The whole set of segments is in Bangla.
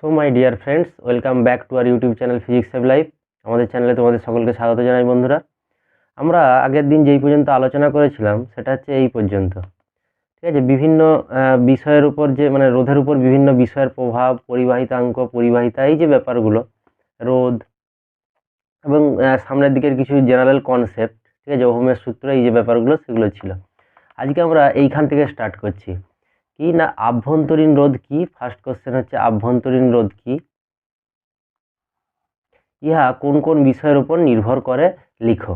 So my dear friends, welcome back to our YouTube channel physics save life. আমাদের চ্যানেলে তোমাদের সকলকে স্বাগত জানাই। বন্ধুরা, আমরা আগের দিন যেই পর্যন্ত আলোচনা করেছিলাম সেটা হচ্ছে এই পর্যন্ত। ঠিক আছে, বিভিন্ন বিষয়ের উপর যে রোধের উপর বিভিন্ন বিষয়ের প্রভাব, পরিবাহিতাঙ্ক, পরিবাহিতা, এই যে ব্যাপারগুলো, রোধ এবং সামনের দিকের কিছু জেনারেল কনসেপ্ট, ঠিক আছে, ওহমের সূত্র, এই যে ব্যাপারগুলো সেগুলো ছিল। আজকে আমরা এইখান থেকে স্টার্ট করছি। কি না, আভ্যন্তরীণ রোধ কি? ফার্স্ট কোশ্চেন হচ্ছে আভ্যন্তরীণ রোধ কি, ইহা কোন কোন বিষয়ের উপর নির্ভর করে, লিখো।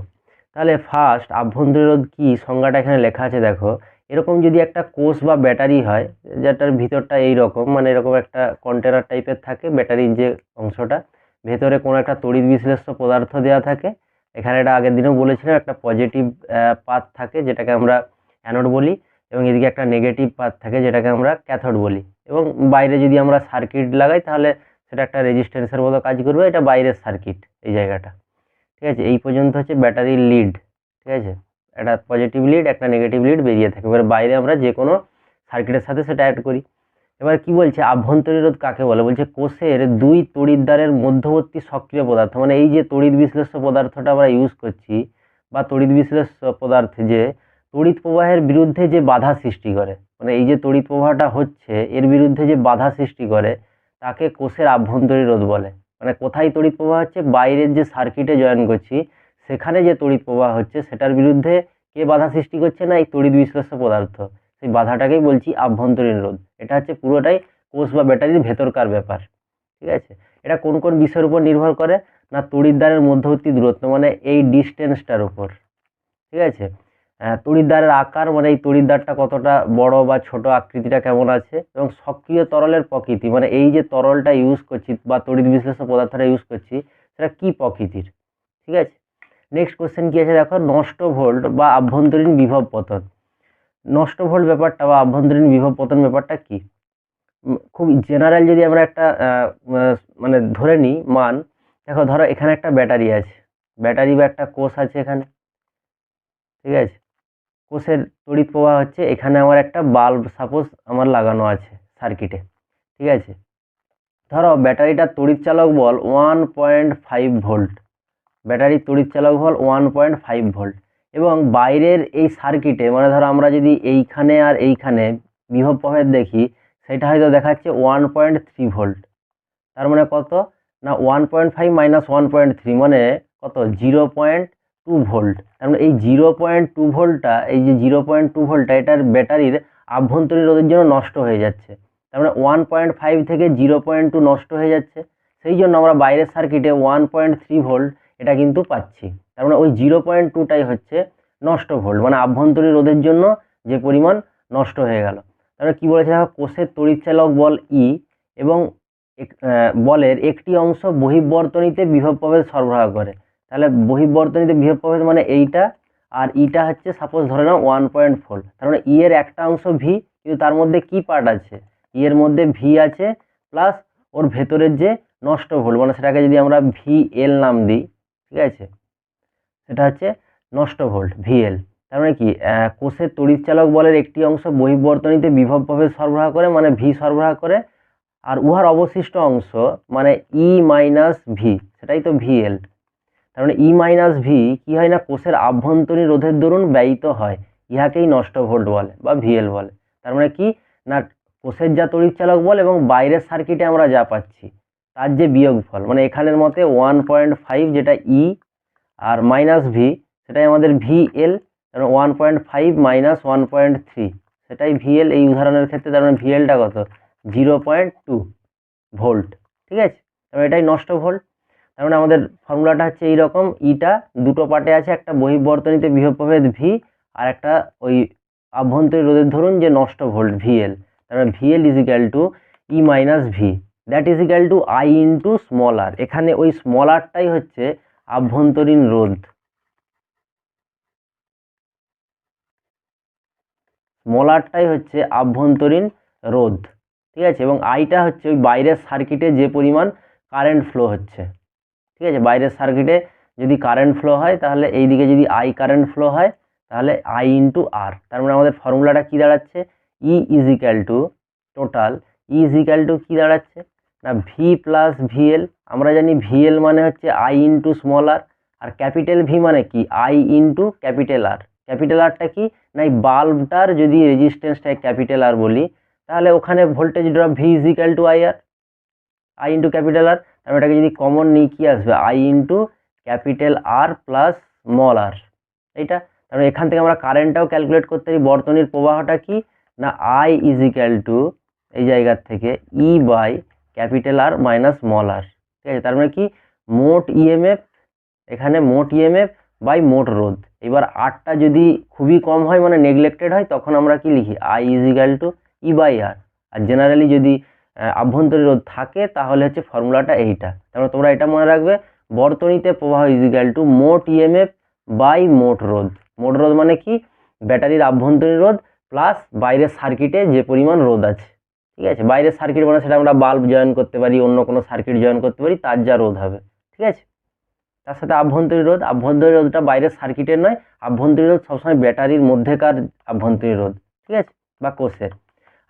তাহলে ফার্স্ট, আভ্যন্তরীণ রোধ কি, সংজ্ঞাটা এখানে লেখা আছে দেখো। এরকম যদি একটা কোষ বা ব্যাটারি হয়, যেটার ভিতরটা এইরকম, এরকম একটা কন্টেনার টাইপের থাকে, ব্যাটারির যে অংশটা, ভেতরে কোনো একটা তড়িৎ বিশ্লেষ্য পদার্থ দেওয়া থাকে। এখানে এটা আগের দিনেও বলেছিলাম, একটা পজিটিভ পাথ থাকে যেটাকে আমরা অ্যানোড বলি, এবং এদিকে একটা নেগেটিভ পাথ থাকে যেটাকে আমরা ক্যাথোড বলি। এবং বাইরে যদি আমরা সার্কিট লাগাই তাহলে সেটা একটা রেজিস্ট্যান্সের মতো কাজ করবে। এটা বাইরের সার্কিট, এই জায়গাটা। ঠিক আছে, এই পর্যন্ত হচ্ছে ব্যাটারির লিড। ঠিক আছে, একটা পজিটিভ লিড, একটা নেগেটিভ লিড বেরিয়ে থাকে। এবার বাইরে আমরা যে কোনো সার্কিটের সাথে সেটা অ্যাড করি। এবার কি বলছে, আভ্যন্তরীণ রোধ কাকে বলে? বলছে কোষের দুই তড়িৎদ্বারের মধ্যবর্তী সক্রিয় পদার্থ। এই যে তড়িৎ বিশ্লেষ্য পদার্থটা আমরা ইউজ করছি, বা তড়িৎ বিশ্লেষ্য পদার্থে যে তড়িৎ প্রবাহের বিরুদ্ধে যে বাধা সৃষ্টি করে, এই যে তড়িৎ প্রবাহটা হচ্ছে এর বিরুদ্ধে যে বাধা সৃষ্টি করে, তাকে কোষের আভ্যন্তরীণ রোধ বলে। কোথায় তড়িৎ প্রবাহ হচ্ছে? বাইরের যে সার্কিটে জয়েন করছি সেখানে যে তড়িৎ প্রবাহ হচ্ছে সেটার বিরুদ্ধে কে বাধা সৃষ্টি করছে? না, এই তড়িৎ বিশ্লেষ্য পদার্থ। সেই বাধাটাকেই বলছি আভ্যন্তরীণ রোধ। এটা হচ্ছে পুরোটাই কোষ বা ব্যাটারির ভেতরকার ব্যাপার। ঠিক আছে, এটা কোন কোন বিষয়ের উপর নির্ভর করে? না, তড়িৎদ্বারের মধ্যবর্তী দূরত্ব, এই ডিস্টেন্সটার উপর। ঠিক আছে, তড়িৎদ্বারের আকার, এই তড়িৎদ্বারটা কতটা বড় বা ছোট, আকৃতিটা কেমন আছে, এবং সক্রিয় তরলের প্রকৃতি, এই যে তরলটা ইউজ করছি বা তড়িৎ বিশ্লেষ্য পদার্থটা ইউজ করছি সেটা কি প্রকৃতির। ঠিক আছে, নেক্সট কোশ্চেন কি আছে দেখো, নষ্ট ভোল্ট বা আভ্যন্তরীণ বিভব পতন। নষ্ট ভোল্ট ব্যাপারটা বা আভ্যন্তরীণ বিভব পতন ব্যাপারটা কি? খুব জেনারেল যদি আমরা একটা ধরে নিই মান, দেখো, ধরো এখানে একটা ব্যাটারি আছে, ব্যাটারি বা একটা কোষ আছে এখানে। ঠিক আছে, কোষের তড়িৎ প্রবাহ হচ্ছে, এখানে আমার একটা বাল্ব সাপোজ আমার লাগানো আছে সার্কিটে। ঠিক আছে, ধরো ব্যাটারিটার তড়িৎ চালক বল 1.5 ভোল্ট, ব্যাটারির তড়িৎ চালক বল 1.5 ভোল্ট, এবং বাইরের এই সার্কিটে ধরো আমরা যদি এইখানে আর এইখানে বিভব প্রভেদ দেখি, সেটা হয়তো দেখাচ্ছে 1.3 ভোল্ট। তার কত? না, 1.5 মাইনাস 1.3 কত? 0.2 ভোল্ট। তার এই 0.2 ভোল্টটা, এই যে 0.2 ভোল্টটা, এটার ব্যাটারির আভ্যন্তরীণ রোধের জন্য নষ্ট হয়ে যাচ্ছে। তার 1.5 থেকে 0.2 নষ্ট হয়ে যাচ্ছে। সেই জন্য আমরা বাইরের সার্কিটে 1.3 ভোল্ট এটা কিন্তু পাচ্ছি। তার ওই 0.2টাই হচ্ছে নষ্ট ভোল্ট, আভ্যন্তরীণ রোধের জন্য যে পরিমাণ নষ্ট হয়ে গেল। তারপরে কি বলেছে, কোষের তড়িৎচালক বল ই এবং বলের একটি অংশ বহির্বর্তনীতে বিভব প্রভেদ সরবরাহ করে। তাহলে বহির্বর্তনীতে বিভব প্রভেদ এইটা, আর ইটা হচ্ছে সাপোজ ধরে নাও 1.4। তার ই এর একটা অংশ ভি, কিন্তু তার মধ্যে কি পার্ট আছে? ই এর মধ্যে ভি আছে, প্লাস ওর ভেতরের যে নষ্ট ভোল্ট, সেটাকে যদি আমরা ভি এল নাম দিই, ঠিক আছে, সেটা হচ্ছে নষ্ট ভোল্ট ভিএল। তার কি, কোষের তড়িৎচালক বলের একটি অংশ বহির্বর্তনীতে বিভব প্রভেদ সরবরাহ করে, ভি সরবরাহ করে, আর উহার অবশিষ্ট অংশ ই মাইনাস ভি, সেটাই তো ভিএল। তার ই মাইনাস ভি কি হয় না, কোষের আভ্যন্তরীণ রোধের দরুন ব্যয়িত হয়, ইহাকেই নষ্ট ভোল্ট বলে বা ভিএল বলে। তার কি না, কোষের যা তড়িৎচালক বল এবং বাইরের সার্কিটে আমরা যা পাচ্ছি তার যে বিয়োগফল, এখানের মতে 1.5 যেটা ই, আর মাইনাস ভি সেটাই আমাদের ভিএল। 1.5 মাইনাস 1.3 সেটাই ভিএল এই উদাহরণের ক্ষেত্রে। তার ভিএলটা কত? 0.2 ভোল্ট। ঠিক আছে, এটাই নষ্ট ভোল্ট। তার আমাদের ফর্মুলাটা হচ্ছে এইরকম, ইটা দুটো পার্টে আছে, একটা বহির্বর্তনীতে বিভব প্রভেদ ভি, আর একটা ওই আভ্যন্তরীণ রোধের ধরুন যে নষ্ট ভোল্ট ভিএল। তার VL is equal to E minus V, that is equal to I into small r. এখানে ওই স্মল আরটাই হচ্ছে আভ্যন্তরীণ রোধ। স্মল আরটাই হচ্ছে আভ্যন্তরীণ রোধ। ঠিক আছে, এবং আইটা হচ্ছে ওই বাইরের সার্কিটে যে পরিমাণ কারেন্ট ফ্লো হচ্ছে। ঠিক আছে, বাইরের সার্কিটে যদি কারেন্ট ফ্লো হয়, তাহলে এই দিকে যদি আই কারেন্ট ফ্লো হয়, তাহলে আই ইন্টু আর। তার আমাদের ফর্মুলাটা কি দাঁড়াচ্ছে? E is equal to total, E is equal to কি দাঁড়াচ্ছে? না ভি প্লাস ভিএল? আমরা জানি ভিএল মানে হচ্ছে আই ইন্টু স্মল আর, আর ক্যাপিটাল ভি মানে কি আই ইন্টু ক্যাপিটাল আর। ক্যাপিটাল আরটা কি না এই বাল্বটার যদি রেজিস্ট্যান্সটা ক্যাপিটাল আর বলি, তাহলে ওখানে voltage drop V is equal to I R, I into capital R. তাহলে এটাকে যদি কমন নিই কি আসবে, I into capital R plus small r. এইটা তাহলে এখান থেকে আমরা কারেন্টটাও ক্যালকুলেট করতে পারি। বর্তনীর প্রবাহটা কি না আই ইজ ইকাল টু এই জায়গার থেকে E by capital R minus small r. ঠিক আছে, তার মানে কি মোট ইএমএফ, এখানে মোট ইএমএফ বাই মোট রোধ। এবার আরটা যদি খুবই কম হয় মানে নেগলেক্টেড হয়, তখন আমরা কি লিখি I is equal to E by R. আর জেনারেলি যদি আভ্যন্তরীণ রোধ থাকে তাহলে হচ্ছে ফর্মুলাটা এইটা। তারপরে তোমরা এটা মনে রাখবে, বর্তনীতে প্রবাহ ইজ ইকাল টু মোট ইএমএফ বাই মোট রোধ। মোট রোধ মানে কি ব্যাটারির আভ্যন্তরীণ রোধ প্লাস বাইরের সার্কিটে যে পরিমাণ রোধ আছে। ঠিক আছে, বাইরের সার্কিট মানে সেটা আমরা বাল্ব জয়েন করতে পারি, অন্য কোনো সার্কিট জয়েন করতে পারি, তার যা রোধ হবে। ঠিক আছে, তার সাথে আভ্যন্তরীণ রোধ, আভ্যন্তরীণ রোধটা বাইরের সার্কিটের নয়, আভ্যন্তরীণ রোধ সবসময় ব্যাটারির মধ্যেকার আভ্যন্তরীণ রোধ। ঠিক আছে, বা কোষের।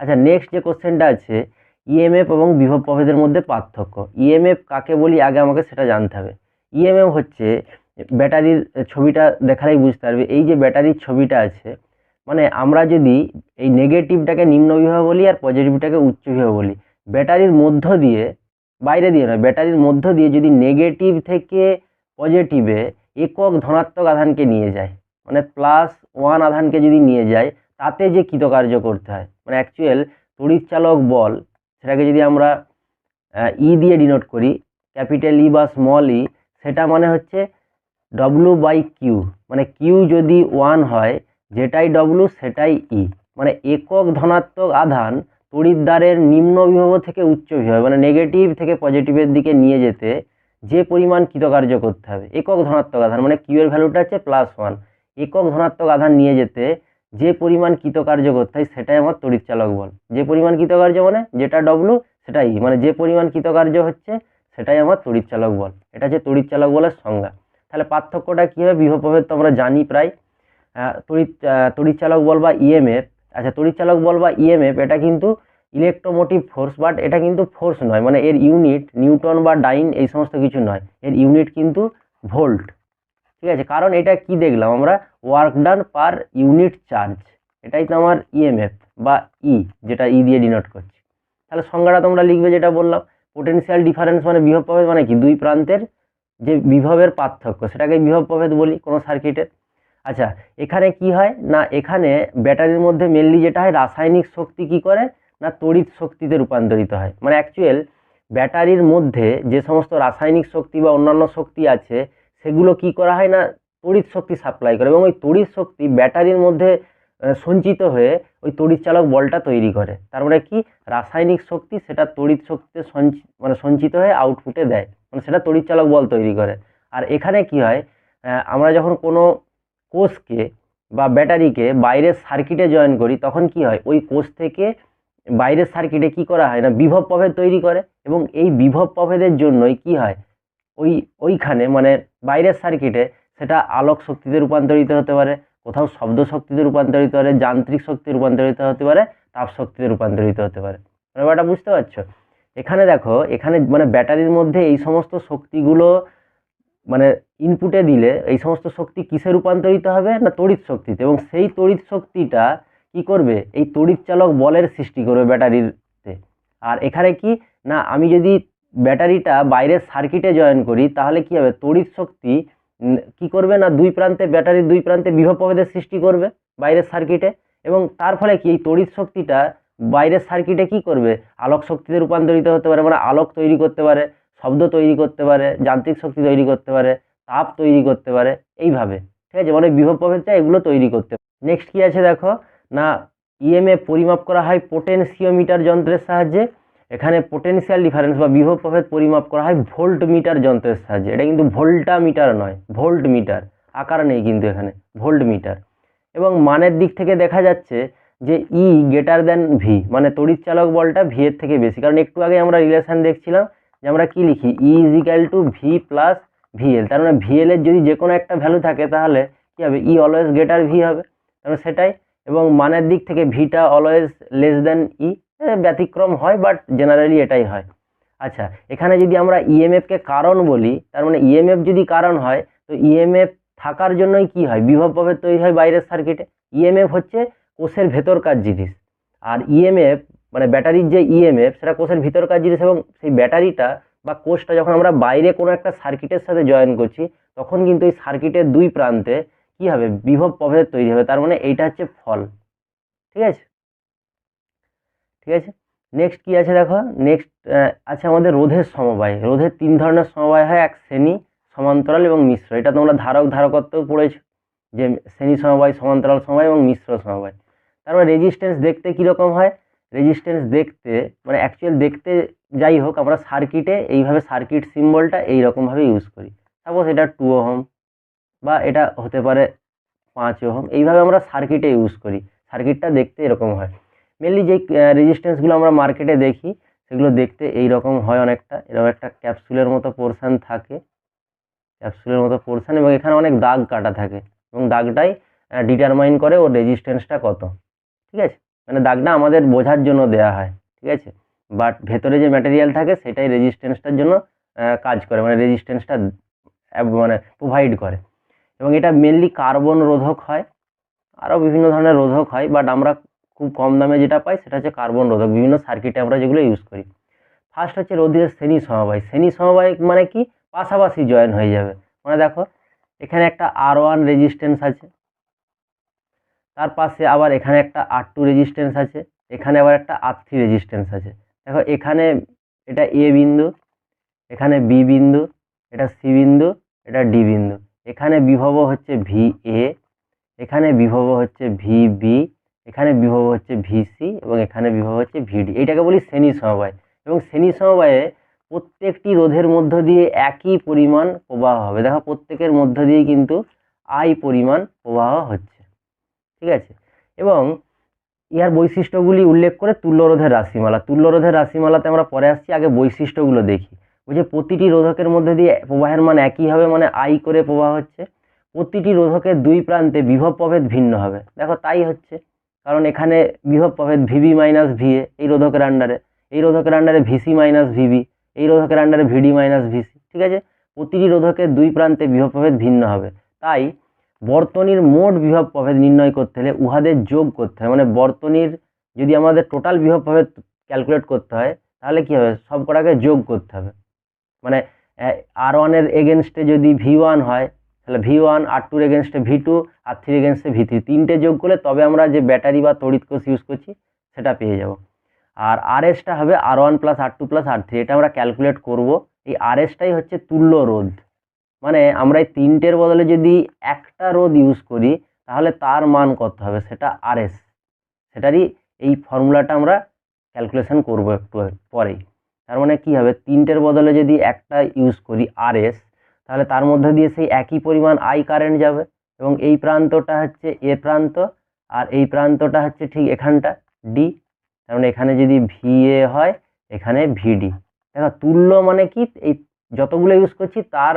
আচ্ছা, নেক্সট যে কোশ্চেনটা আছে, ইএমএফ এবং বিভব প্রভেদের মধ্যে পার্থক্য। ইএমএফ কাকে বলি আগে আমাকে সেটা জানতে হবে। ইএমএফ হচ্ছে ব্যাটারির ছবিটা দেখালেই বুঝতে পারবে, এই যে ব্যাটারির ছবিটা আছে, মানে আমরা যদি এই নেগেটিভটাকে নিম্ন বিভব বলি আর পজিটিভটাকে উচ্চ বিভব বলি, ব্যাটারির মধ্য দিয়ে, বাইরে দিয়ে নয়, ব্যাটারির মধ্য দিয়ে যদি নেগেটিভ থেকে পজিটিভে একক ধনাত্মক আধানকে নিয়ে যায়, মানে +1 আধানকে যদি নিয়ে যায়, তাতে যে কৃতকার্য করতে হয়, মানে অ্যাকচুয়াল তড়িৎচালক বল, সেটাকে যদি আমরা ই দিয়ে ডিনোট করি, ক্যাপিটাল ই বা স্মল ই, সেটা মানে হচ্ছে ডব্লু বাই কিউ। মানে কিউ যদি 1 হয়, যেটাই ডব্লু সেটাই ই। মানে একক ধনাত্মক আধান তড়িৎদ্বারের নিম্ন বিভব থেকে উচ্চ বিভব, মানে নেগেটিভ থেকে পজিটিভের দিকে নিয়ে যেতে যে পরিমাণ কৃতকার্য করতে হবে, একক ধনাত্মক আধান মানে কিউ এর ভ্যালুটা হচ্ছে +1, একক ধনাত্মক আধান নিয়ে যেতে যে পরিমাণ কৃতকার্য করতে হয় সেটাই আমার তড়িৎচালক বল। যে পরিমাণ কৃতকার্য মানে যেটা ডব্লু সেটাই, মানে যে পরিমাণ কৃতকার্য হচ্ছে সেটাই আমার তড়িৎচালক বল। এটা হচ্ছে তড়িৎচালক বলের সংজ্ঞা। তাহলে পার্থক্যটা কী হবে, বিভব প্রভেদ তো আমরা জানি প্রায়। তড়িৎচালক বল বা ইএমএফ, আচ্ছা তড়িৎচালক বল বা ইএমএফ এটা কিন্তু ইলেকট্রোমোটিভ ফোর্স, বাট এটা কিন্তু ফোর্স নয়, মানে এর ইউনিট নিউটন বা ডাইন এই সমস্ত কিছু নয়, এর ইউনিট কিন্তু ভোল্ট। ঠিক আছে, কারণ এটা কি দেখলাম আমরা, work done per unit charge, এটাই তো আমার ইএমএফ বা ই, যেটা ই দিয়ে ডিনোট করছি। তাহলে সংজ্ঞাটা তোমরা লিখবে যেটা বললাম, পোটেনশিয়াল ডিফারেন্স মানে বিভব প্রভেদ মানে কি দুই প্রান্তের যে বিভবের পার্থক্য, সেটাকে বিভব প্রভেদ বলি কোনো সার্কিটের। আচ্ছা, এখানে কি হয় না, এখানে ব্যাটারির মধ্যে মেনলি যেটা হয়, রাসায়নিক শক্তি কি করে না তড়িৎ শক্তিতে রূপান্তরিত হয়। মানে অ্যাকচুয়াল ব্যাটারির মধ্যে যে সমস্ত রাসায়নিক শক্তি বা অন্যান্য শক্তি আছে, সেগুলো কি করা হয় না তড়িৎ শক্তি সাপ্লাই করে, এবং ওই তড়িৎ শক্তি ব্যাটারির মধ্যে সঞ্চিত হয়ে ওই তড়িৎচালক বলটা তৈরি করে। তার মানে কি রাসায়নিক শক্তি সেটা তড়িৎ শক্তিতে সঞ্চিত হয়ে আউটপুটে দেয়, মানে সেটা তড়িৎচালক বল তৈরি করে। আর এখানে কি হয়, আমরা যখন কোনো কোষকে বা ব্যাটারিকে বাইরের সার্কিটে জয়েন করি, তখন কি হয় ওই কোষ থেকে বাইরের সার্কিটে কি করা হয় না বিভব প্রভেদ তৈরি করে, এবং এই বিভব প্রভেদের জন্যই কি হয় ওইখানে মানে বাইরের সার্কিটে সেটা আলোক শক্তিতে রূপান্তরিত হতে পারে, কোথাও শব্দ শক্তিতে রূপান্তরিত হতে পারে, যান্ত্রিক শক্তি রূপান্তরিত হতে পারে, তাপ শক্তিতে রূপান্তরিত হতে পারে। ব্যাপারটা বুঝতে পারছো? এখানে দেখো, এখানে মানে ব্যাটারির মধ্যে এই সমস্ত শক্তিগুলো মানে ইনপুটে দিলে এই সমস্ত শক্তি কিসে রূপান্তরিত হবে না তড়িৎ শক্তিতে, এবং সেই তড়িৎ শক্তিটা কি করবে এই তড়িৎচালক বলের সৃষ্টি করবে ব্যাটারিতে। আর এখানে কি না আমি যদি ব্যাটারিটা বাইরের সার্কিটে জয়েন করি, তাহলে কি হবে তড়িৎ শক্তি কি করবে না দুই প্রান্তে, ব্যাটারির দুই প্রান্তে বিভব প্রভেদের সৃষ্টি করবে বাইরের সার্কিটে, এবং তার ফলে কি এই তড়িৎ শক্তিটা বাইরের সার্কিটে কি করবে আলোক শক্তিতে রূপান্তরিত হতে পারে, মানে আলোক তৈরি করতে পারে, শব্দ তৈরি করতে পারে, যান্ত্রিক শক্তি তৈরি করতে পারে, তাপ তৈরি করতে পারে, এইভাবে। ঠিক আছে, মানে বিভব প্রভেদটা এগুলো তৈরি করতে পারে। নেক্সট কি আছে দেখো না, ইএমএফ পরিমাপ করা হয় পোটেনশিওমিটার যন্ত্রের সাহায্যে। এখানে পোটেনশিয়াল ডিফারেন্স বা বিভব প্রভেদ পরিমাপ করা হয় ভোল্ট মিটার যন্ত্রের সাহায্যে। এটা কিন্তু ভোল্টা মিটার নয়, ভোল্ট মিটার, আকার নেই কিন্তু এখানে, ভোল্ট মিটার। এবং মানের দিক থেকে দেখা যাচ্ছে যে ই গ্রেটার দেন ভি, মানে তড়িৎচালক বলটা ভি এর থেকে বেশি, কারণ একটু আগে আমরা রিলেশন দেখছিলাম যে আমরা কি লিখি E is equal to V plus VL. তার মানে ভিএল এর যদি যে কোনো একটা ভ্যালু থাকে তাহলে কি হবে ই অলওয়েজ গ্রেটার ভি হবে, তাহলে সেটাই। এবং মানের দিক থেকে ভিটা অলওয়েজ লেস দেন ই, ব্যতিক্রম হয় বাট জেনারেলি এটাই হয়। আচ্ছা, এখানে যদি আমরা ইএমএফকে কারণ বলি, তার মানে ইএমএফ যদি কারণ হয়, তো ইএমএফ থাকার জন্যই কি হয়, বিভব প্রভেদ তৈরি হয় বাইরের সার্কিটে। ইএমএফ হচ্ছে কোষের ভেতরকার জিনিস, আর ইএমএফ মানে ব্যাটারির যে ইএমএফ সেটা কোষের ভিতরকার জিনিস, এবং সেই ব্যাটারিটা বা কোষটা যখন আমরা বাইরে কোনো একটা সার্কিটের সাথে জয়েন করছি, তখন কিন্তু এই সার্কিটের দুই প্রান্তে কি হবে, বিভব প্রভেদ তৈরি হবে। তার মানে এইটা হচ্ছে ফল। ঠিক আছে, ঠিক আছে। নেক্সট কি আছে দেখো, নেক্সট আছে আমাদের রোধের সমবায়। রোধের তিন ধরনের সমবায় হয়, এক শ্রেণী, সমান্তরাল এবং মিশ্র। এটা তোমরা ধারক ধারকত্বও পড়েছো, যে শ্রেণী সমবায়, সমান্তরাল সমবায় এবং মিশ্র সমবায়। তারপর রেজিস্ট্যান্স দেখতে কীরকম হয়, রেজিস্ট্যান্স দেখতে মানে অ্যাকচুয়াল দেখতে যাই হোক, আমরা সার্কিটে এইভাবে সার্কিট সিম্বলটা এইরকমভাবে ইউজ করি। সাপোজ এটা 2 ওহম বা এটা হতে পারে 5 ওহম, এইভাবে আমরা সার্কিটে ইউজ করি। সার্কিটটা দেখতে এরকম হয়। মেনলি যে রেজিস্ট্যান্সগুলো আমরা মার্কেটে দেখি সেগুলো দেখতে এই রকম হয়, অনেকটা এরকম একটা ক্যাপসুলের মতো পোর্শন থাকে, ক্যাপসুলের মতো পোর্শন, এবং এখানে অনেক দাগ কাটা থাকে, এবং দাগটাই ডিটারমাইন করে ওর রেজিস্ট্যান্সটা কত। ঠিক আছে, মানে দাগটা আমাদের বোঝার জন্য দেয়া হয়। ঠিক আছে, বাট ভেতরে যে ম্যাটেরিয়াল থাকে সেটাই রেজিস্ট্যান্সটার জন্য কাজ করে, মানে রেজিস্ট্যান্সটা মানে প্রোভাইড করে। এবং এটা মেনলি কার্বন রোধক হয়, আরও বিভিন্ন ধরনের রোধক হয়, বাট আমরা খুব কম দামে যেটা পাই সেটা হচ্ছে কার্বন রোধক, বিভিন্ন সার্কিটে আমরা যেগুলো ইউজ করি। ফার্স্ট হচ্ছে রোধের শ্রেণী সমবায়। শ্রেণী সমবায় মানে কি, পাশাপাশি জয়েন হয়ে যাবে। মানে দেখো এখানে একটা R1 রেজিস্ট্যান্স আছে, তার পাশে আবার এখানে একটা R2 রেজিস্ট্যান্স আছে, এখানে আবার একটা R3 রেজিস্ট্যান্স আছে। দেখো এখানে এটা এ বিন্দু, এখানে বি বিন্দু, এটা সি বিন্দু, এটা ডি বিন্দু। এখানে বিভব হচ্ছে VA, এখানে বিভব হচ্ছে VB, এখানে বিভব হচ্ছে VC, এবং এখানে বিভব হচ্ছে VD। এইটাকে বলি শ্রেণী সমবায়। এবং শ্রেণী সমবায়ে প্রত্যেকটি রোধের মধ্য দিয়ে একই পরিমাণ প্রবাহ হবে। দেখো প্রত্যেকের মধ্য দিয়েই কিন্তু I পরিমাণ প্রবাহ হচ্ছে। ঠিক আছে, এবং ইহার বৈশিষ্ট্যগুলি উল্লেখ করে তুল্যরোধের রাশিমালা। তুল্যরোধের রাশিমালাতে আমরা পরে আসছি, আগে বৈশিষ্ট্যগুলো দেখি। বলছে প্রতিটি রোধকের মধ্যে দিয়ে প্রবাহের মান একই হবে, মানে I করে প্রবাহ হচ্ছে। প্রতিটি রোধকের দুই প্রান্তে বিভব প্রভেদ ভিন্ন হবে। দেখো তাই হচ্ছে, কারণ এখানে বিভব প্রভেদ VB মাইনাস VA এই রোধকের আন্ডারে, এই রোধকের আন্ডারে VC মাইনাস VB, এই রোধকের আন্ডারে VD মাইনাস VC। ঠিক আছে, প্রতিটি রোধকের দুই প্রান্তে বিভব প্রভেদ ভিন্ন হবে। তাই বর্তনীর মোট বিভব প্রভেদ নির্ণয় করতে হলে উহাদের যোগ করতে হয়। মানে বর্তনীর যদি আমাদের টোটাল বিভব প্রভেদ ক্যালকুলেট করতে হয়, তাহলে কি হবে, সব কটাকে যোগ করতে হবে। মানে R1 এর এগেনস্টে যদি V1 হয়, তাহলে V1, R2 এর এগেনস্টে V2, R3 এর এগেনস্টে V3, তিনটে যোগ করলে তবে আমরা যে ব্যাটারি বা তড়িৎ কোষ ইউজ করছি সেটা পেয়ে যাব। আর RSটা হবে R1 plus R2 plus R3, এটা আমরা ক্যালকুলেট করব। এই RSটাই হচ্ছে তুল্য রোধ। মানে আমরা এই তিনটের বদলে যদি একটা রোধ ইউজ করি, তাহলে তার মান কত হবে, সেটা RS। সেটারই এই ফর্মুলাটা আমরা ক্যালকুলেশন করব একটু পরেই। তার মানে কি হবে, তিনটের বদলে যদি একটা ইউজ করি RS, তাহলে তার মধ্যে দিয়ে সেই একই পরিমাণ I কারেন্ট যাবে, এবং এই প্রান্তটা হচ্ছে এ প্রান্ত, আর এই প্রান্তটা হচ্ছে ঠিক এখানটা D। তার মানে এখানে যদি VA হয়, এখানে VD। দেখো তুল্য মানে কি, এই যতগুলো ইউজ করছি তার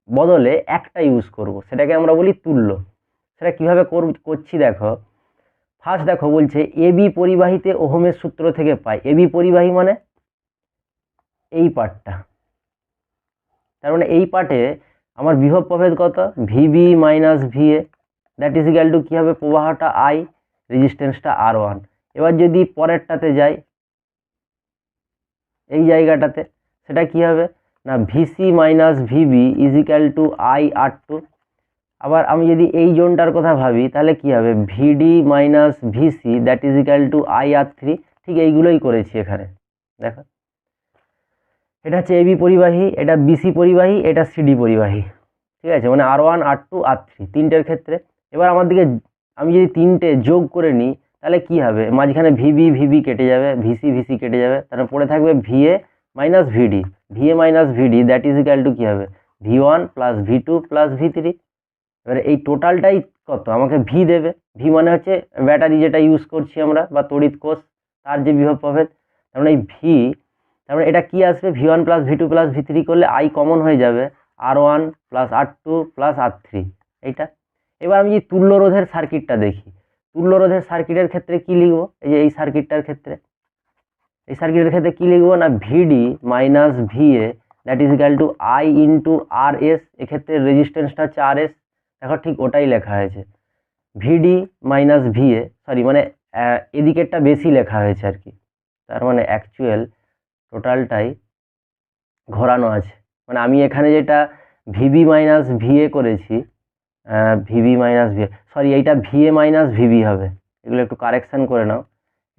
বদলে একটা ইউজ করব, সেটাকে আমরা বলি তুল্য। সেটা কিভাবে করছি দেখো। ফার্স্ট দেখো বলছে এবি পরিবাহীতে ওহমের সূত্র থেকে পাই। এবি পরিবাহী মানে এই পার্টটা, তার মানে এই পার্টে আমার বিভব প্রভেদ কত, VB minus VA, that is equal to কী হবে, প্রবাহটা I, রেজিস্ট্যান্সটা R1। এবার যদি পরেরটাতে যাই, এই জায়গাটাতে, সেটা কি হবে না, VC minus VB is equal two IR2। আবার আমি যদি এই জোনটার কথা ভাবি, তাহলে কি হবে, VD minus VC that is equal to IR3। ঠিক এইগুলোই করেছি এখানে। দেখো এটা হচ্ছে এবি পরিবাহী, এটা বিসি পরিবাহী, এটা সিডি পরিবাহী। ঠিক আছে, মানে R1, R2, R3 তিনটের ক্ষেত্রে। এবার আমার দিকে আমি যদি তিনটে যোগ করে নিই, তাহলে কি হবে, মাঝখানে ভিবি ভিবি কেটে যাবে, ভিসি ভিসি কেটে যাবে, তারপরে পড়ে থাকবে VA minus VD. VA minus VD that is equal to কী হবে, V1 plus V2 plus V3। এবারে এই টোটালটাই কত, আমাকে ভি দেবে। ভি মানে হচ্ছে ব্যাটারি যেটা ইউজ করছি আমরা, বা তড়িৎ কোষ, তার যে বিভব প্রভেদ। তার মানে এই ভি, তার মানে এটা কি আসবে, V1 plus V2 plus V3 করলে I কমন হয়ে যাবে, R1 plus R2 plus R3 এইটা। এবার আমি যদি তুল্য রোধের সার্কিটটা দেখি, তুল্য রোধের সার্কিটের ক্ষেত্রে কি লিখবো, এই যে এই সার্কিটটার ক্ষেত্রে এই সার্কিটের ক্ষেত্রে কী লিখবো না VD minus VA that is equal to I into R S. এক্ষেত্রে রেজিস্ট্যান্সটা হচ্ছে আর এস। দেখো ঠিক ওটাই লেখা হয়েছে, ভিডি মাইনাস ভিএ, সরি মানে এদিকেরটা বেশি লেখা হয়েছে আর কি, তার মানে অ্যাকচুয়াল টোটালটাই ঘোরানো আছে। মানে আমি এখানে যেটা ভিবি মাইনাস ভিএ করেছি, ভিবি মাইনাস ভিএ, সরি এইটা ভিএ মাইনাস ভিবি হবে, এগুলো একটু কারেকশান করে নাও।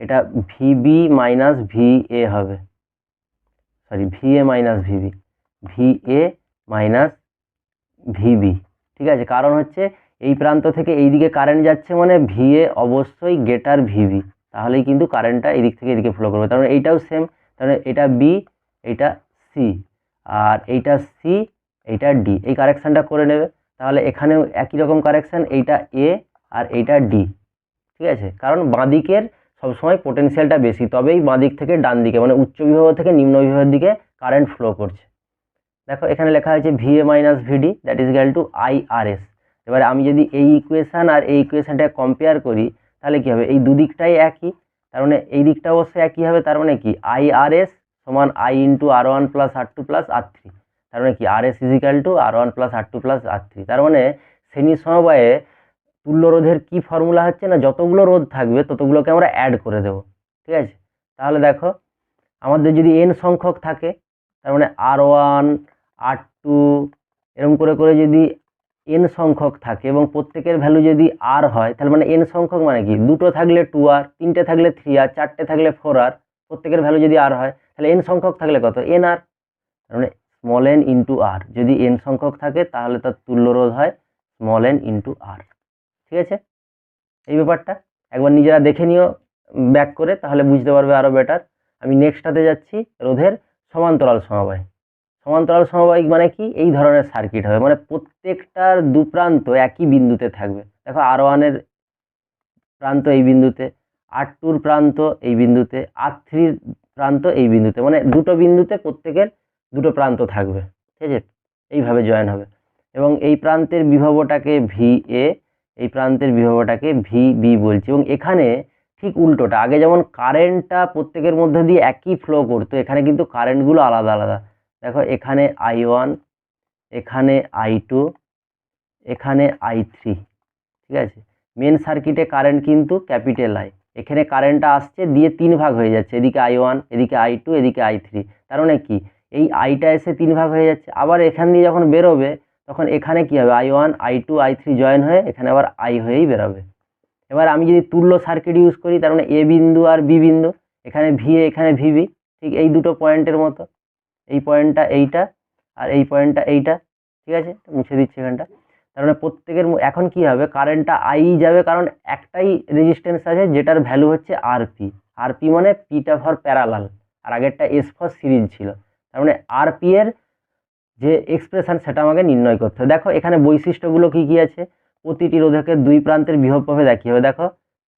এটা ভিবি মাইনাস ভিএ হবে, sorry V A minus V B, V A minus V B, ঠিক আছে। কারণ হচ্ছে এই প্রান্ত থেকে এই দিকে কারেন্ট যাচ্ছে মানে ভিএ অবশ্যই গ্রেটার ভিবি, তাহলেই কিন্তু কারেন্টটা এদিক থেকে এদিকে ফ্লো করবে। তার মানে এইটাও সেম, তার মানে এটা বি, এইটা সি, আর এইটা সি, এইটা ডি, এই কারেকশানটা করে নেবে। তাহলে এখানেও একই রকম কারেকশান, এইটা এ আর এইটা ডি, ঠিক আছে। কারণ বাঁদিকের সবসময় পোটেনশিয়ালটা বেশি, তবেই বাঁদিক থেকে ডান দিকে মানে উচ্চ বিভব থেকে নিম্ন বিভবের দিকে কারেন্ট ফ্লো করছে। দেখো এখানে লেখা হয়েছে V A minus VD that is equal to I R S. এবারে আমি যদি এই ইকুয়েশান আর এই ইকুয়েশানটা কম্পেয়ার করি তাহলে কী হবে, এই দুদিকটাই একই, তার মানে এই দিকটা অবশ্যই একই হবে। তার মানে কি আইআরএস সমান I into R one plus R two plus R three, তার মানে কি R S is equal to R one plus R two plus R three. তার মানে শ্রেণী সমবায়ে তুল্য রোধের কী ফর্মুলা হচ্ছে না, যতগুলো রোধ থাকবে ততগুলোকে আমরা অ্যাড করে দেবো, ঠিক আছে। তাহলে দেখো আমাদের যদি এন সংখ্যক থাকে, তার মানে আর ওয়ান আর টু এরকম করে করে যদি এন সংখ্যক থাকে এবং প্রত্যেকের ভ্যালু যদি আর হয়, তাহলে মানে এন সংখ্যক মানে কি, দুটো থাকলে টু আর, তিনটে থাকলে থ্রি আর, চারটে থাকলে ফোর আর, প্রত্যেকের ভ্যালু যদি আর হয় তাহলে এন সংখ্যক থাকলে কত, এন আর। তার মানে স্মল এন ইন্টু আর, যদি এন সংখ্যক থাকে তাহলে তার তুল্য রোধ হয় স্মল এন ইন্টু আর, ঠিক আছে। এই ব্যাপারটা একবার নিজেরা দেখে নিও ব্যাক করে, তাহলে বুঝতে পারবে আরও বেটার। আমি নেক্সটটাতে যাচ্ছি, রোধের সমান্তরাল সমবায়। সমান্তরাল সমবায়িক মানে কি, এই ধরনের সার্কিট হবে, মানে প্রত্যেকটার দু প্রান্ত একই বিন্দুতে থাকবে। দেখো আর ওয়ানের প্রান্ত এই বিন্দুতে, আর টুর প্রান্ত এই বিন্দুতে, আর থ্রির প্রান্ত এই বিন্দুতে, মানে দুটো বিন্দুতে প্রত্যেকের দুটো প্রান্ত থাকবে, ঠিক আছে। এইভাবে জয়েন হবে এবং এই প্রান্তের বিভবটাকে ভি এ, এই প্রান্তের বিভবটাকে ভি বি বলছি। এবং এখানে ঠিক উল্টোটা, আগে যেমন কারেন্টটা প্রত্যেকের মধ্যে দিয়ে একই ফ্লো করতো, এখানে কিন্তু কারেন্টগুলো আলাদা আলাদা। দেখো এখানে আই ওয়ান, এখানে আই টু, এখানে আই থ্রি, ঠিক আছে। মেন সার্কিটে কারেন্ট কিন্তু ক্যাপিটাল আই, এখানে কারেন্টটা আসছে দিয়ে তিন ভাগ হয়ে যাচ্ছে, এদিকে আই ওয়ান, এদিকে আই টু, এদিকে আই থ্রি। তার মানে কি এই আইটা এসে তিন ভাগ হয়ে যাচ্ছে, আবার এখান দিয়ে যখন বেরোবে তখন এখানে কি হবে, I one I two I three join হয়ে এখানে আবার আই হয়েই বেরোবে। এবার আমি যদি তুল্য সার্কিট ইউজ করি, তার মানে এ বিন্দু আর বি বিন্দু, এখানে ভিএ এখানে ভিবি, ঠিক এই দুটো পয়েন্টের মতো, এই পয়েন্টটা এইটা আর এই পয়েন্টটা এইটা, ঠিক আছে। মুছে দিচ্ছি এখানটা। তার মানে প্রত্যেকের এখন কি হবে, কারেন্টটা আই যাবে, কারণ একটাই রেজিস্ট্যান্স আছে যেটার ভ্যালু হচ্ছে আরপি। আরপি মানে পিটা ফর প্যারালাল, আর আগেরটা এস ফর সিরিজ ছিল। তার মানে আরপি এর যে এক্সপ্রেশন সেটা আমাকে নির্ণয় করতে হবে। দেখো এখানে বৈশিষ্ট্যগুলো কি কি আছে, প্রতিটি রোধকের দুই প্রান্তের বিভব প্রভেদ একই হবে। দেখো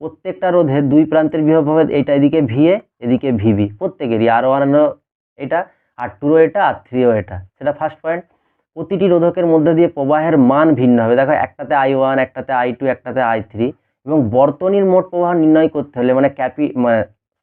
প্রত্যেকটা রোধের দুই প্রান্তের বিভব প্রভেদ, এইটা এদিকে ভিএ এদিকে ভিবি, প্রত্যেকেরই আর ওয়ান এটা, আর টুরও এটা, আর থ্রিও এটা, সেটা ফার্স্ট পয়েন্ট। প্রতিটি রোধকের মধ্যে দিয়ে প্রবাহের মান ভিন্ন হবে। দেখো একটাতে আই ওয়ান, একটাতে আই টু, একটাতে আই থ্রি। এবং বর্তনীর মোট প্রবাহ নির্ণয় করতে হলে মানে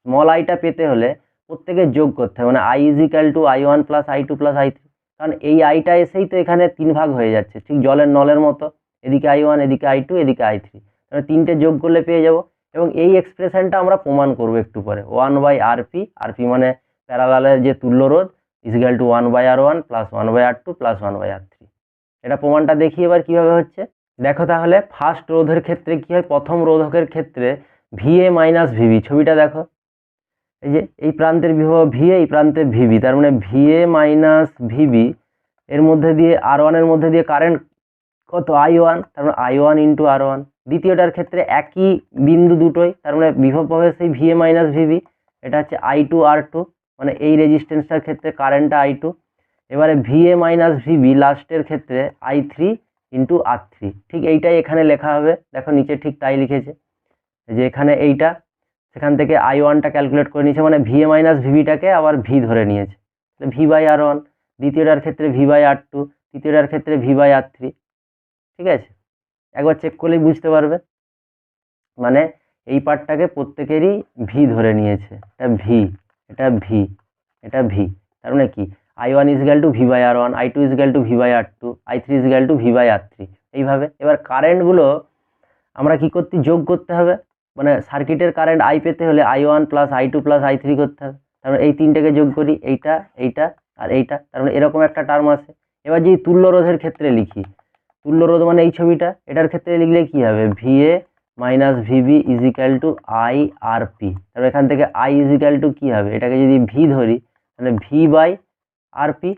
স্মল আইটা পেতে হলে প্রত্যেকের যোগ করতে হবে, মানে I is equal to I one plus I two plus I three. কারণ এই আইটা এসেই তো এখানে তিন ভাগ হয়ে যাচ্ছে, ঠিক জলের নলের মতো, এদিকে আই ওয়ান, এদিকে আই টু, এদিকে আই থ্রি, তাহলে তিনটে যোগ করলে পেয়ে যাব। এবং এই এক্সপ্রেশনটা আমরা প্রমাণ করবো একটু পরে, ওয়ান বাই আরপি, আরপি মানে প্যারালালের যে তুল্য রোধ, is equal to one by R one plus one by R two plus one by R three. এটা প্রমাণটা দেখি এবার কীভাবে হচ্ছে। দেখো তাহলে ফার্স্ট রোধের ক্ষেত্রে কী হয়, প্রথম রোধকের ক্ষেত্রে ভিএ মাইনাস ভিবি, ছবিটা দেখো, এই যে এই প্রান্তের বিভব ভিএ, এই প্রান্তের ভিবি, তার মানে ভিএ মাইনাস ভিবি, এর মধ্যে দিয়ে আর ওয়ানের মধ্যে দিয়ে কারেন্ট কত, আই ওয়ান, তার মানে I one into R one. দ্বিতীয়টার ক্ষেত্রে একই বিন্দু দুটোই, তার মানে বিভব প্রভেদ সেই ভিএ মাইনাস ভিবি, এটা হচ্ছে আই টু আর টু, মানে এই রেজিস্ট্যান্সটার ক্ষেত্রে কারেন্টটা আই টু। এবারে ভিএ মাইনাস ভিবি লাস্টের ক্ষেত্রে I three into R three, ঠিক এইটাই এখানে লেখা হবে। দেখো নিচে ঠিক তাই লিখেছে, যে এখানে এইটা, সেখান থেকে আই ওয়ানটা ক্যালকুলেট করে নিয়েছে, মানে ভিএ মাইনাস ভিবিটাকে আবার ভি ধরে নিয়েছে, ভি বাই আর ওয়ান। দ্বিতীয়টার ক্ষেত্রে ভি বাই আর টু, তৃতীয়টার ক্ষেত্রে ভি বাই আর থ্রি, ঠিক আছে। একবার চেক করলেই বুঝতে পারবে, মানে এই পার্টটাকে প্রত্যেকেরই ভি ধরে নিয়েছে, এটা ভি, এটা ভি, এটা ভি। তার মানে কি I1 is equal to V by R1, I2 is equal to V by R2, I3 is equal to V by R3। এইভাবে এবার কারেন্টগুলো আমরা কি করতে যোগ করতে হবে, মানে সার্কিটের কারেন্ট I পেতে হলে I1 plus I2 plus I3 করতে হবে। তার মানে এই তিনটাকে যোগ করি, এইটা এইটা আর এইটা, তার মানে এরকম একটা টার্ম আসে। এবার যদি তুল্য রোধের ক্ষেত্রে লিখি, তুল্য রোধ মানে এই ছবিটা, এটার ক্ষেত্রে লিখলে কি হবে, VA minus VB is equal to IRP। তারপর এখান থেকে I ইজিক্যাল টু কী হবে, এটাকে যদি ভি ধরি তাহলে ভি বাই আরপি,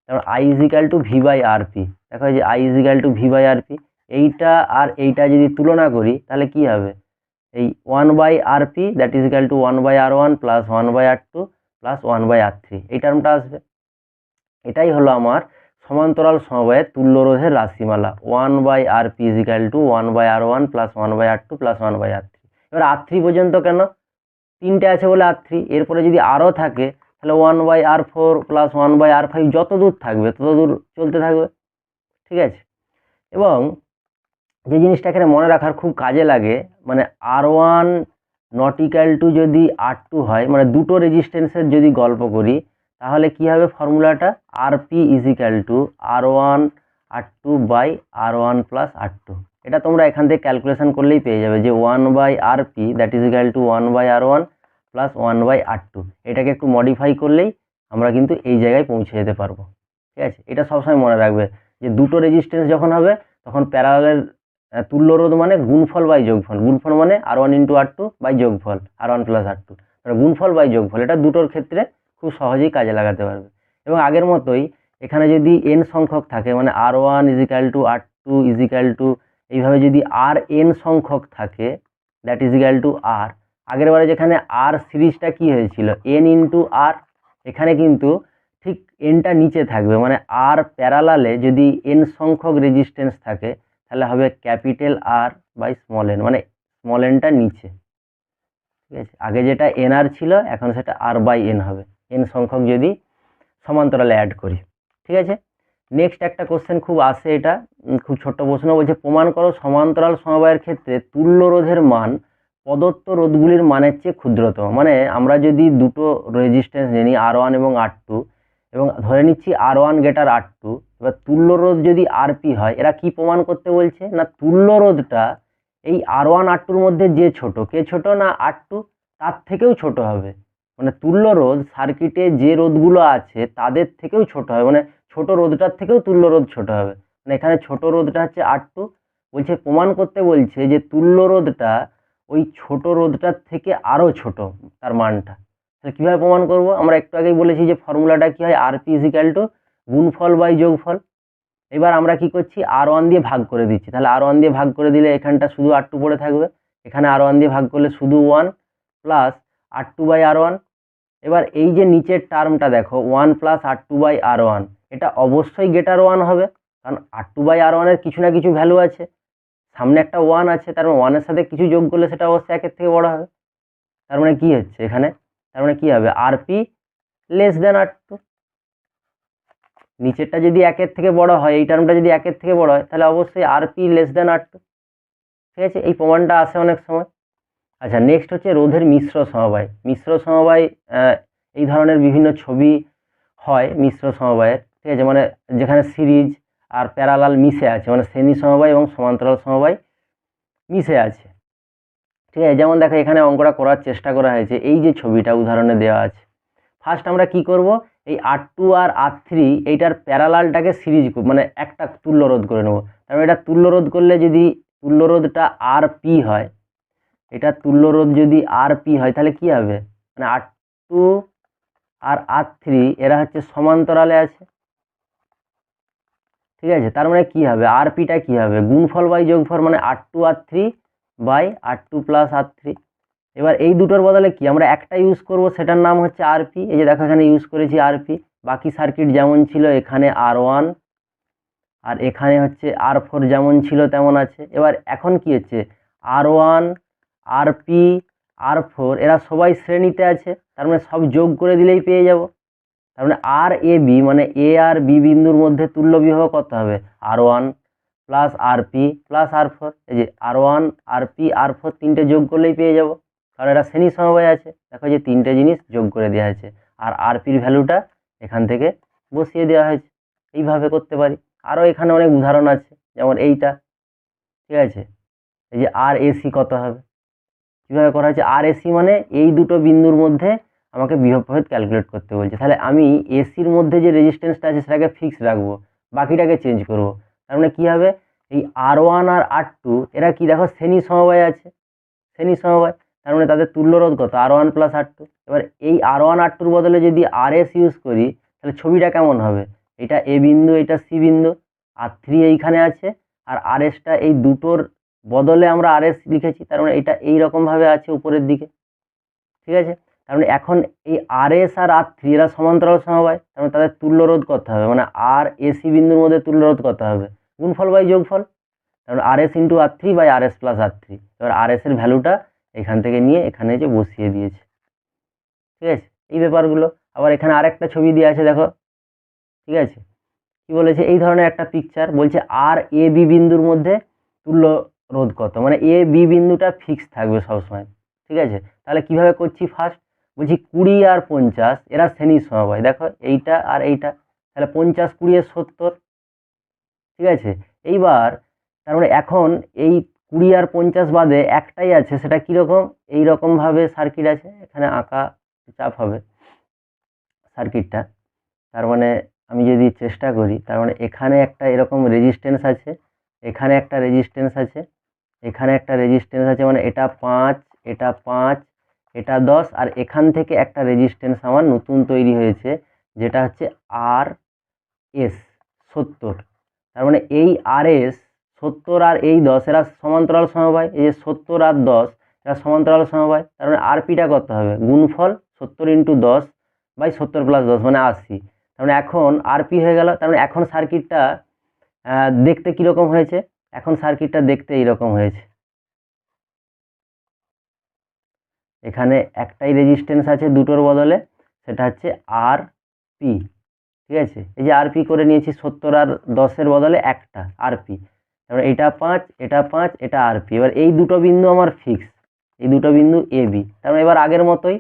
তারপর I is equal to V by R P. দেখো যে I is equal to V by R P, এইটা আর এইটা যদি তুলনা করি তাহলে কি হবে, এই 1/RP that is equal two 1/R1 plus 1/R2 plus 1/R3 এই টার্মটা আসবে। এটাই হলো আমার সমান্তরাল সমবায়ের তুল্য রোধের রাশিমালা, 1/RP is equal two 1/R1 plus 1/R2 plus 1/R3। এবার R3 পর্যন্ত কেন, তিনটে আছে বলে R3, এরপরে যদি আরও থাকে তাহলে 1/R4 প্লাস 1/R5 যত দূর থাকবে তত দূর চলতে থাকবে, ঠিক আছে। এবং যে জিনিসটা এখানে মনে রাখার খুব কাজে লাগে, মানে R1 নট ইকাল টু যদি R2 হয়, মানে দুটো রেজিস্ট্যান্সের যদি গল্প করি তাহলে কি হবে ফর্মুলাটা, RP is equal to R1 R2 by R1 plus R2। এটা তোমরা এখান থেকে ক্যালকুলেশন করলেই পেয়ে যাবে যে 1/RP that is equal two 1/R1 plus 1/R2। এটাকে একটু মডিফাই করলেই আমরা কিন্তু এই জায়গায় পৌঁছে যেতে পারবো, ঠিক আছে। এটা সবসময় মনে রাখবে যে দুটো রেজিস্ট্যান্স যখন হবে তখন প্যারালালের তুল্য রোধ মানে গুণফল বাই যোগফল, গুণফল মানে R1 ইন্টু R2 বাই যোগফল R1 প্লাস R2, মানে গুণফল বাই যোগফল। এটা দুটোর ক্ষেত্রে খুব সহজেই কাজে লাগাতে পারবে। এবং আগের মতোই এখানে যদি n সংখ্যক থাকে, মানে R1 is equal two R2 is equal two, এইভাবে যদি Rn সংখ্যক থাকে that is equal two R, আগের বারে যেখানে R সিরিজটা কি হয়েছিল n ইন্টু R, এখানে কিন্তু ঠিক nটা নিচে থাকবে, মানে R প্যারালালে যদি n সংখ্যক রেজিস্ট্যান্স থাকে তাহলে হবে capital R by small n, মানে স্মল nটা নিচে, ঠিক আছে। আগে যেটা NR ছিল এখন সেটা R বাই n হবে, n সংখ্যক যদি সমান্তরালে অ্যাড করি, ঠিক আছে। নেক্সট একটা কোশ্চেন খুব আসে, এটা খুব ছোট্ট প্রশ্ন, বলছে প্রমাণ করো সমান্তরাল সমবায়ের ক্ষেত্রে তুল্য রোধের মান প্রদত্ত রোধগুলির মানের চেয়ে ক্ষুদ্রতম। মানে আমরা যদি দুটো রেজিস্ট্যান্স নিই R1 এবং R2 এবং ধরে নিচ্ছি R1 গ্রেটার R2, এবার তুল্য রোধ যদি RP হয়, এরা কি প্রমাণ করতে বলছে না তুল্য রোধটা এই R1 R2-র মধ্যে যে ছোট, কে ছোট না R2 তার থেকেও ছোট হবে, মানে তুল্য রোধ সার্কিটে যে রোধগুলো আছে তাদের থেকেও ছোট হবে, মানে ছোট রোধটার থেকেও তুল্য রোধ ছোট হবে। মানে এখানে ছোট রোধটা হচ্ছে R2, বলছে প্রমাণ করতে বলছে যে তুল্য রোধটা ওই ছোট রোধটার থেকে আরও ছোট তার মানটা। তাহলে কীভাবে প্রমাণ করব, আমরা একটু আগেই বলেছি যে ফর্মুলাটা কী হয়, RP ইজ ইকাল টু গুণফল বাই যোগফল। এবার আমরা কি করছি R1 দিয়ে ভাগ করে দিচ্ছি, তাহলে R1 দিয়ে ভাগ করে দিলে এখানটা শুধু R2 পড়ে থাকবে, এখানে R1 দিয়ে ভাগ করলে শুধু 1 প্লাস R2 বাই R1। এবার এই যে নিচের টার্মটা দেখো 1 প্লাস R2 বাই R1, এটা অবশ্যই গ্রেটার 1 হবে, কারণ R2 বাই R1 এর কিছু না কিছু ভ্যালু আছে, সামনে একটা 1 আছে, তার মানে 1 এর সাথে কিছু যোগ করলে সেটা অবশ্যই 1 এর থেকে বড় হবে। তার মানে কি হচ্ছে এখানে, তার মানে কি হবে RP লেস দেন R2। নিচেরটা যদি 1 এর থেকে বড় হয়, এই টার্মটা যদি 1 এর থেকে বড় হয় তাহলে অবশ্যই RP লেস দেন R2, ঠিক আছে। এই প্রমাণটা আসে অনেক সময়। আচ্ছা নেক্সট হচ্ছে রোধের মিশ্র সমবায়। মিশ্র সমবায় এই ধরনের বিভিন্ন ছবি হয় মিশ্র সমবায়ের, ঠিক আছে, মানে যেখানে সিরিজ আর প্যারালাল মিশে আছে, মানে শ্রেণী সমবায় এবং সমান্তরাল সমবায় মিশে আছে, ঠিক আছে। যেমন দেখো এখানে অঙ্কটা করার চেষ্টা করা হয়েছে, এই যে ছবিটা উদাহরণে দেওয়া আছে। ফার্স্ট আমরা কি করব, এই R2 আর R3 এইটার প্যারালালটাকে সিরিজ মানে একটা তুল্য রোধ করে নেব। তারপরে এটা তুল্য রোধ করলে যদি তুল্য রোধটা RP হয়, এটা তুল্য রোধ যদি RP হয় তাহলে কি হবে, মানে R2 আর R3 এরা হচ্ছে সমান্তরালে আছে, ঠিক আছে। তার মানে কি হবে RPটা কি হবে গুণফল বাই যোগফল, মানে R2 R3 by R2 plus R3। এবার এই দুটোর বদলে কি আমরা একটা ইউজ করব, সেটার নাম হচ্ছে RP। এই যে দেখো এখানে ইউজ করেছি RP, বাকি সার্কিট যেমন ছিল এখানে R1 আর এখানে হচ্ছে R4 যেমন ছিল তেমন আছে। এবার এখন কি হচ্ছে R1 RP R4 এরা সবাই শ্রেণীতে আছে, তার মানে সব যোগ করে দিলেই পেয়ে যাব। তার মানে RAB মানে A আর B বিন্দুর মধ্যে তুল্য বিভব কত হবে R1 plus RP plus R4, এই যে R1 RP R4 তিনটে যোগ করলেই পেয়ে যাব। কারণ এটা শ্রেণী সমবায় আছে। দেখো যে 3টে জিনিস যোগ করে দেওয়া হয়েছে, আর আরপির ভ্যালুটা এখান থেকে বসিয়ে দেওয়া হয়েছে। এইভাবে করতে পারি। আরও এখানে অনেক উদাহরণ আছে, যেমন এইটা, ঠিক আছে। এই যে আর এসি কত হবে, কীভাবে করা হয়েছে, আর এসি মানে এই দুটো বিন্দুর মধ্যে আমাকে বিভব প্রভেদ ক্যালকুলেট করতে বলছে। তাহলে আমি এসির মধ্যে যে রেজিস্ট্যান্সটা আছে সেটাকে ফিক্স রাখবো, বাকিটাকে চেঞ্জ করব। তার মানে কী হবে, এই R1 আর R2 এরা কি দেখো শ্রেণী সমবায় আছে, শ্রেণী সমবায়, তার মানে তাদের তুল্য রোধ কত, R1 প্লাস R2। এবার এই R1 R2-র বদলে যদি RS ইউজ করি তাহলে ছবিটা কেমন হবে, এটা এ বিন্দু, এটা সি বিন্দু, R3 এইখানে আছে, আর RSটা এই দুটোর বদলে আমরা RS লিখেছি, তার মানে এটা এইরকমভাবে আছে উপরের দিকে, ঠিক আছে। তার মানে এখন এই RS আর R3 এরা সমান্তরাল সমবায়, তার মানে তাদের তুল্য রোধ কত হবে, মানে আর এসি বিন্দুর মধ্যে তুল্য রোধ কত হবে, গুণফল বাই যোগফল, তাহলে RS into R3 by RS plus R3। এবার RS এর ভ্যালুটা এখান থেকে নিয়ে এখানে যে বসিয়ে দিয়েছে, ঠিক আছে। এই ব্যাপারগুলো। আবার এখানে আরেকটা ছবি দিয়ে আছে দেখো, ঠিক আছে। কি বলেছে, এই ধরনের একটা পিকচার বলছে আর এ বি বিন্দুর মধ্যে তুল্য রোধ কত, মানে এ বি বিন্দুটা ফিক্স থাকবে সবসময়, ঠিক আছে। তাহলে কিভাবে করছি, ফার্স্ট বলছি 20 আর 50 এরা শ্রেণী সমবায়, দেখো এইটা আর এইটা, তাহলে 50 20 এর 70, ঠিক আছে। এইবার তার মানে এখন এই 20 আর 50 বাদে একটাই আছে, সেটা কীরকম, এইরকমভাবে সার্কিট আছে, এখানে আঁকা চাপ হবে সার্কিটটা। তার মানে আমি যদি চেষ্টা করি, তার মানে এখানে একটা এরকম রেজিস্ট্যান্স আছে, এখানে একটা রেজিস্ট্যান্স আছে, এখানে একটা রেজিস্ট্যান্স আছে, মানে এটা 5, এটা 5, এটা 10, আর এখান থেকে একটা রেজিস্ট্যান্স আমার নতুন তৈরি হয়েছে, যেটা হচ্ছে আর এস 70। তার মানে এই আর এস 70 আর এই 10 এরা সমান্তরাল সমবায়, এই যে 70 আর 10 এরা সমান্তরাল সমবায়, তার মানে আরপিটা কত হবে, গুণফল 70 ইন্টু 10 বাই 70 প্লাস 10 মানে 80। তার মানে এখন আরপি হয়ে গেল। তার মানে এখন সার্কিটটা দেখতে কীরকম হয়েছে, এখন সার্কিটটা দেখতে এইরকম হয়েছে। এখানে একটাই রেজিস্ট্যান্স আছে দুটোর বদলে, সেটা হচ্ছে আর পি, ঠিক আছে। এই যে আরপি করে নিয়েছি, 70 আর 10-এর বদলে একটা আরপি, তারপরে এটা 5, এটা 5, এটা আরপি। এবার এই দুটো বিন্দু আমার ফিক্স, এই দুটো বিন্দু এ বি। তার মানে এবার আগের মতোই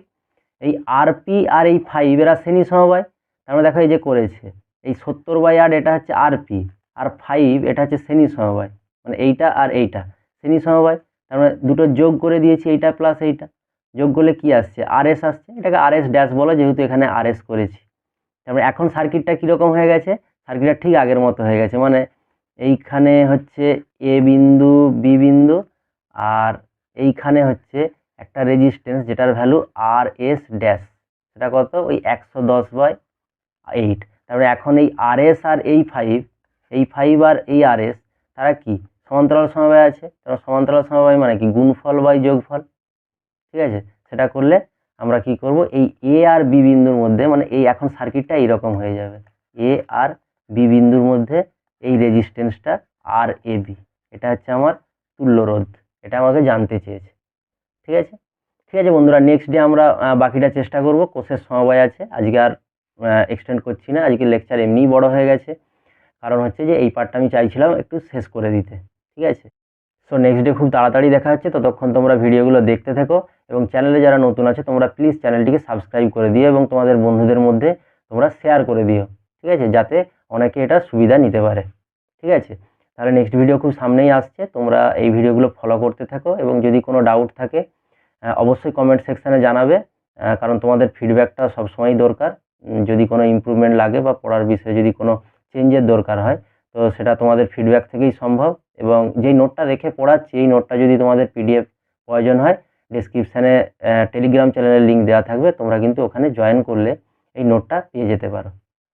এই আরপি আর এই 5 এরা শ্রেণী সমবায়, তার মানে দেখো এই যে করেছে, এই 70/8 এটা হচ্ছে আরপি, আর 5 এটা হচ্ছে শ্রেণী সমবায়, মানে এইটা আর এইটা শ্রেণী সমবায়। তার মানে দুটো যোগ করে দিয়েছি, এইটা প্লাস এইটা যোগ করলে কি আসছে, আরএস আসছে, এটাকে আরএস ড্যাশ বলো যেহেতু এখানে আরএস করেছি। তারপরে এখন সার্কিটটা কীরকম হয়ে গেছে, সার্কিটটা ঠিক আগের মতো হয়ে গেছে, মানে এইখানে হচ্ছে এ বিন্দু বি বিন্দু, আর এইখানে হচ্ছে একটা রেজিস্ট্যান্স যেটার ভ্যালু আর এস ড্যাশ, সেটা কত, ওই 110/8। তারপরে এখন এই আর এস আর এই 5, এই 5 আর এই আর এস তারা কি সমান্তরাল সমবায় আছে, তারা সমান্তরাল সমবায় মানে কি গুণফল বাই যোগফল, ঠিক আছে। সেটা করলে আমরা কি করব, এই এ আর বি বিন্দুর মধ্যে, মানে এই এখন সার্কিটটা এইরকম হয়ে যাবে, এ আর বি বিন্দুর মধ্যে এই রেজিস্ট্যান্সটা আর এ বি, এটা হচ্ছে আমার তুল্য রোধ, এটা আমাকে জানতে চেয়েছে, ঠিক আছে। ঠিক আছে বন্ধুরা, নেক্সট ডে আমরা বাকিটা চেষ্টা করব। কোষের সমবায় আছে, আজকে আর এক্সটেন্ড করছি না, আজকে লেকচার এমনিই বড় হয়ে গেছে, কারণ হচ্ছে যে এই পার্টটা আমি চাইছিলাম একটু শেষ করে দিতে, ঠিক আছে। সো নেক্সট ডে খুব তাড়াতাড়ি দেখা হচ্ছে, ততক্ষণ তোমরা ভিডিওগুলো দেখতে থেকো, এবং চ্যানেলে যারা নতুন আছে তোমরা প্লিজ চ্যানেলটিকে সাবস্ক্রাইব করে দিও এবং তোমাদের বন্ধুদের মধ্যে তোমরা শেয়ার করে দিও, ঠিক আছে, যাতে অনেকে এটা সুবিধা নিতে পারে, ঠিক আছে। তাহলে নেক্সট ভিডিও খুব সামনেই আসছে, তোমরা এই ভিডিওগুলো ফলো করতে থাকো, এবং যদি কোনো ডাউট থাকে অবশ্যই কমেন্ট সেকশানে জানাবে, কারণ তোমাদের ফিডব্যাকটা সবসময়ই দরকার। যদি কোনো ইমপ্রুভমেন্ট লাগে বা পড়ার বিষয়ে যদি কোনো চেঞ্জের দরকার হয়, তো সেটা তোমাদের ফিডব্যাক থেকেই সম্ভব। এবং যেই নোটটা রেখে পড়াচ্ছি, এই নোটটা যদি তোমাদের পিডিএফ প্রয়োজন হয়, ডেসক্রিপশানে টেলিগ্রাম চ্যানেলের লিঙ্ক দেওয়া থাকবে, তোমরা কিন্তু ওখানে জয়েন করলে এই নোটটা পেয়ে যেতে পারো,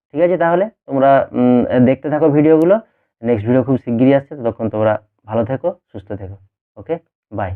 ঠিক আছে। তাহলে তোমরা দেখতে থাকো ভিডিওগুলো, নেক্সট ভিডিও খুব শিগগিরই আসছে, ততক্ষণ তোমরা ভালো থেকো, সুস্থ থেকো, ওকে, বাই।